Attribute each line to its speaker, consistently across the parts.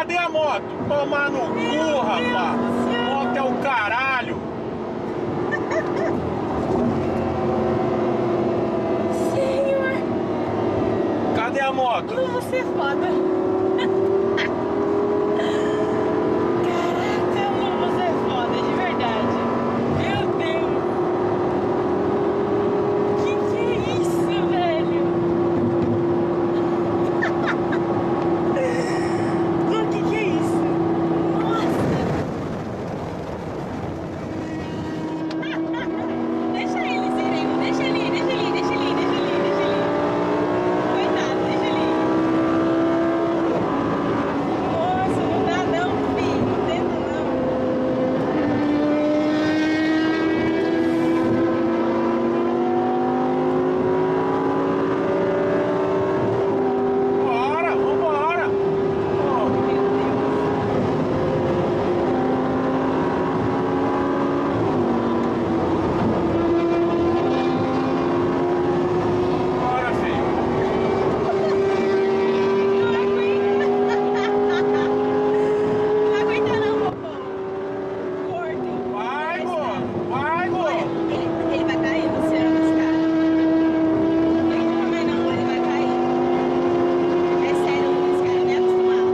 Speaker 1: cadê a moto? Tomar no cu, rapaz. Moto é o caralho.
Speaker 2: Senhor.
Speaker 1: Cadê a moto?
Speaker 2: Lu, você é foda. Caraca, Lu, você é foda, de verdade. Meu Deus. Que é isso, velho? Lu, que é isso? Nossa. Deixa eles irem, deixa ali. Coitado, deixa ali. Nossa, não dá não, filho. Não tenta não.
Speaker 1: Bora, vambora.
Speaker 2: Meu Deus.
Speaker 1: Bora, filho.
Speaker 2: Não aguenta. Não aguenta não, popô. Gordo.
Speaker 1: Vai, gordo. Vai, gordo.
Speaker 2: Ele vai cair no oceano, esse cara. Não tem como mais não, ele vai cair. É sério, esse cara não é acostumado.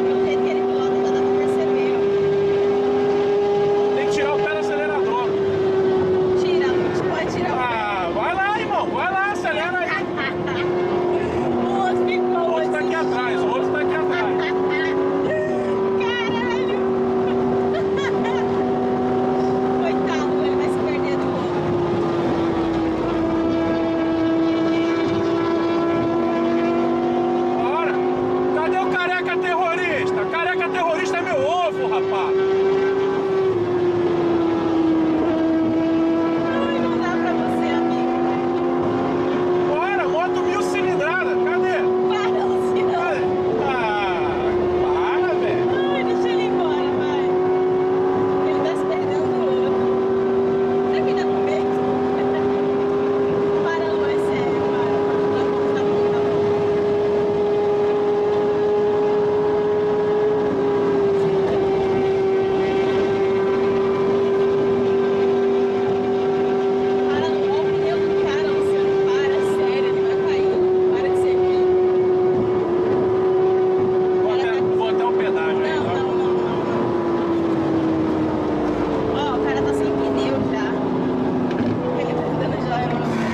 Speaker 2: Pelo jeito que ele pilota, já dá pra perceber, ó.
Speaker 1: Tem que tirar o pé do acelerador.
Speaker 2: Tira, pode tirar o pé.
Speaker 1: Ah, vai lá, irmão. Vai lá, acelera aí.
Speaker 2: O outro
Speaker 1: O
Speaker 2: ficou
Speaker 1: outro tá aqui atrás. O outro tá aqui atrás.
Speaker 2: Caralho! Coitado, ele vai se perder do outro.
Speaker 1: Bora. Cadê o careca terrorista? Careca terrorista é meu ovo, rapaz.
Speaker 2: Ai, não dá pra você, amigo.
Speaker 1: Bora, moto 1000 cilindrada. Cadê?
Speaker 2: Para, Luciano.
Speaker 1: Ah, para, velho.
Speaker 2: Ai, deixa ele ir embora, vai. Ele tá se perdendo do outro. Será que ele dá com medo? Para, Lu, é sério, para. Tá bom. Para, Lu, olha o pneu do cara, Luciano. Para, sério, ele vai cair. Para de ser ruim.
Speaker 1: Vou até o pedágio aí,
Speaker 2: Não.
Speaker 1: tá?
Speaker 2: Ó, o cara tá sem pneu já. Ele tá dando joia no meu pé.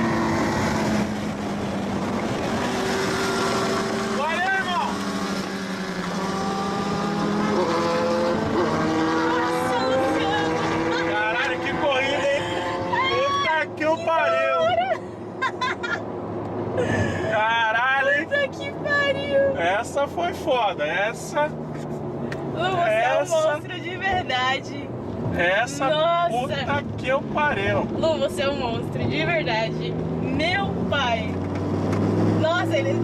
Speaker 1: Valeu, irmão.
Speaker 2: Nossa, Luciano!
Speaker 1: Caralho, que corrida, hein? Puta que o pariu. Caralho, hein?
Speaker 2: Puta que pariu!
Speaker 1: Essa foi foda. Essa
Speaker 2: Lu, você é um
Speaker 1: Essa-
Speaker 2: monstro de verdade.
Speaker 1: Nossa. Puta que eu pariu.
Speaker 2: Lu, você é um monstro de verdade. Meu pai. Nossa, ele...